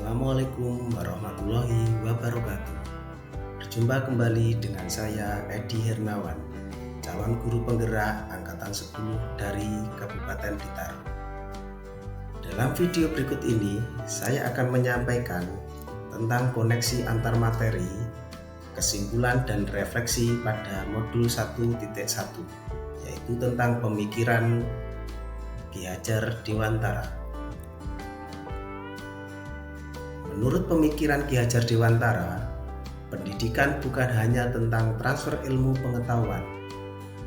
Assalamualaikum warahmatullahi wabarakatuh. Berjumpa kembali dengan saya Edi Hernawan, calon guru penggerak angkatan 10 dari Kabupaten Blitar. Dalam video berikut ini, saya akan menyampaikan tentang koneksi antar materi, kesimpulan dan refleksi pada modul 1.1, yaitu tentang pemikiran Ki Hajar Dewantara. Menurut pemikiran Ki Hajar Dewantara, pendidikan bukan hanya tentang transfer ilmu pengetahuan.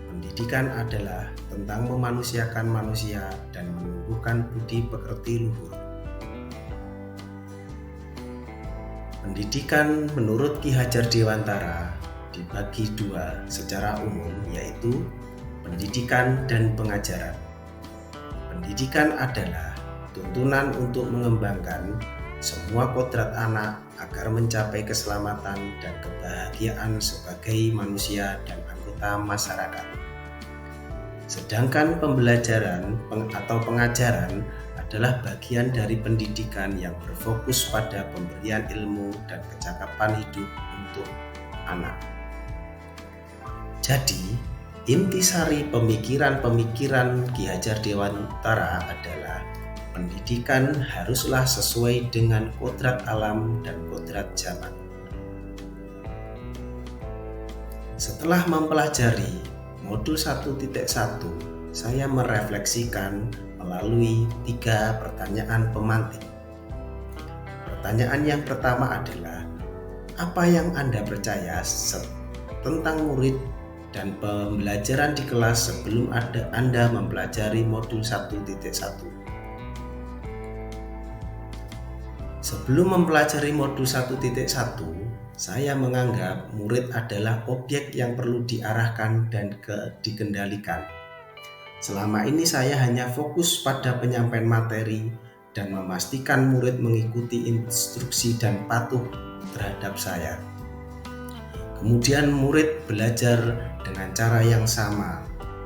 Pendidikan adalah tentang memanusiakan manusia dan menumbuhkan budi pekerti luhur. Pendidikan menurut Ki Hajar Dewantara dibagi dua secara umum, yaitu pendidikan dan pengajaran. Pendidikan adalah tuntunan untuk mengembangkan semua kodrat anak agar mencapai keselamatan dan kebahagiaan sebagai manusia dan anggota masyarakat. Sedangkan pembelajaran atau pengajaran adalah bagian dari pendidikan yang berfokus pada pemberian ilmu dan kecakapan hidup untuk anak. Jadi, intisari pemikiran-pemikiran Ki Hajar Dewantara adalah pendidikan haruslah sesuai dengan kodrat alam dan kodrat zaman. Setelah mempelajari modul 1.1, saya merefleksikan melalui 3 pertanyaan pemantik. Pertanyaan yang pertama adalah, apa yang Anda percaya tentang murid dan pembelajaran di kelas sebelum Anda mempelajari modul 1.1? Sebelum mempelajari modul 1.1, saya menganggap murid adalah objek yang perlu diarahkan dan dikendalikan. Selama ini saya hanya fokus pada penyampaian materi dan memastikan murid mengikuti instruksi dan patuh terhadap saya. Kemudian murid belajar dengan cara yang sama.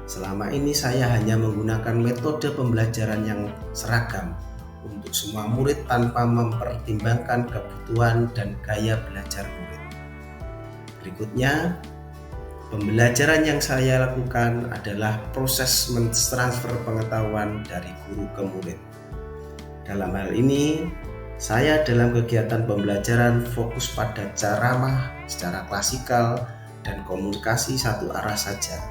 Selama ini saya hanya menggunakan metode pembelajaran yang seragam untuk semua murid tanpa mempertimbangkan kebutuhan dan gaya belajar murid. Berikutnya, pembelajaran yang saya lakukan adalah proses mentransfer pengetahuan dari guru ke murid. Dalam hal ini, saya dalam kegiatan pembelajaran fokus pada ceramah secara klasikal dan komunikasi satu arah saja.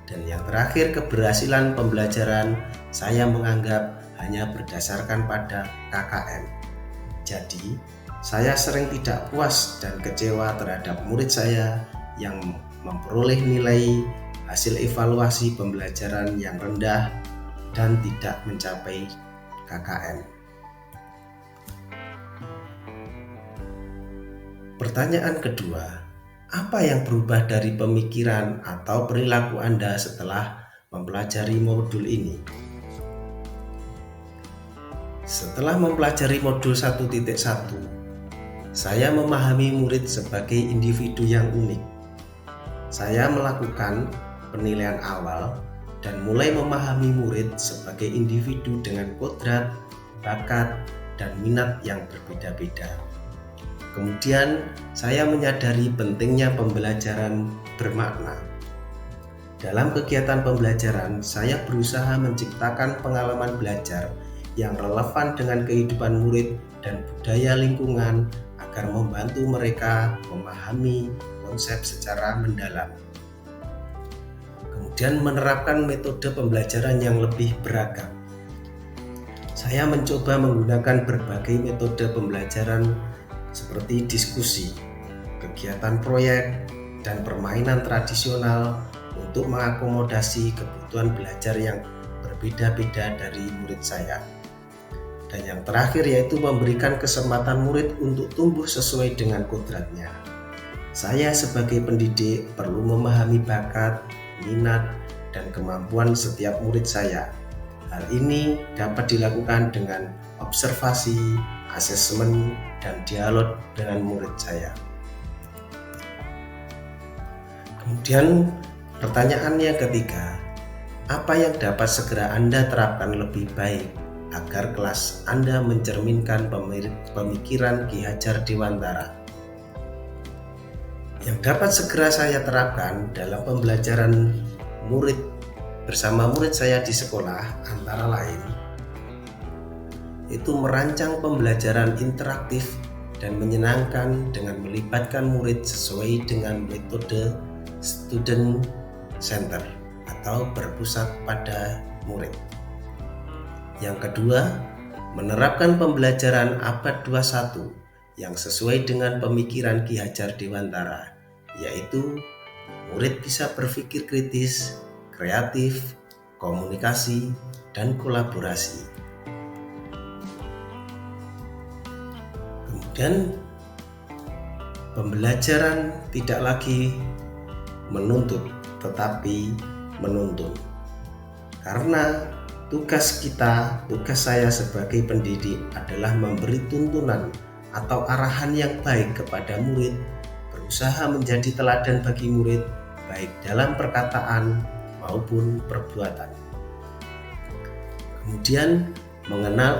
Dan yang terakhir, keberhasilan pembelajaran saya menganggap hanya berdasarkan pada KKM. Jadi, saya sering tidak puas dan kecewa terhadap murid saya yang memperoleh nilai hasil evaluasi pembelajaran yang rendah dan tidak mencapai KKM. Pertanyaan kedua, apa yang berubah dari pemikiran atau perilaku Anda setelah mempelajari modul ini? Setelah mempelajari modul 1.1, saya memahami murid sebagai individu yang unik. Saya melakukan penilaian awal dan mulai memahami murid sebagai individu dengan kodrat, bakat, dan minat yang berbeda-beda. Kemudian, saya menyadari pentingnya pembelajaran bermakna. Dalam kegiatan pembelajaran, saya berusaha menciptakan pengalaman belajar yang relevan dengan kehidupan murid dan budaya lingkungan agar membantu mereka memahami konsep secara mendalam. Kemudian menerapkan metode pembelajaran yang lebih beragam. Saya mencoba menggunakan berbagai metode pembelajaran seperti diskusi, kegiatan proyek, dan permainan tradisional untuk mengakomodasi kebutuhan belajar yang berbeda-beda dari murid saya. Dan yang terakhir yaitu memberikan kesempatan murid untuk tumbuh sesuai dengan kodratnya. Saya sebagai pendidik perlu memahami bakat, minat, dan kemampuan setiap murid saya. Hal ini dapat dilakukan dengan observasi, asesmen, dan dialog dengan murid saya. Kemudian pertanyaan yang ketiga, apa yang dapat segera Anda terapkan lebih baik agar kelas Anda mencerminkan pemikiran Ki Hajar Dewantara. Yang dapat segera saya terapkan dalam pembelajaran murid bersama murid saya di sekolah antara lain itu merancang pembelajaran interaktif dan menyenangkan dengan melibatkan murid sesuai dengan metode student center atau berpusat pada murid. Yang kedua, menerapkan pembelajaran abad 21 yang sesuai dengan pemikiran Ki Hajar Dewantara, yaitu murid bisa berpikir kritis, kreatif, komunikasi, dan kolaborasi. Kemudian pembelajaran tidak lagi menuntut tetapi menuntun. Karena tugas saya sebagai pendidik adalah memberi tuntunan atau arahan yang baik kepada murid, berusaha menjadi teladan bagi murid baik dalam perkataan maupun perbuatan. Kemudian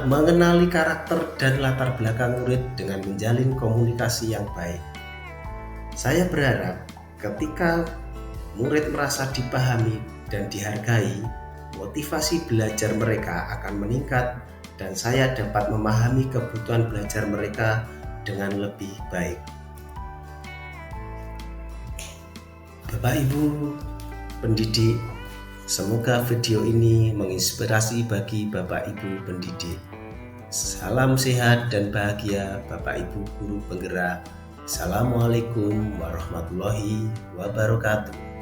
mengenali karakter dan latar belakang murid dengan menjalin komunikasi yang baik. Saya berharap ketika murid merasa dipahami dan dihargai, motivasi belajar mereka akan meningkat dan saya dapat memahami kebutuhan belajar mereka dengan lebih baik. Bapak Ibu pendidik, semoga video ini menginspirasi bagi Bapak Ibu pendidik. Salam sehat dan bahagia Bapak Ibu guru penggerak. Assalamualaikum warahmatullahi wabarakatuh.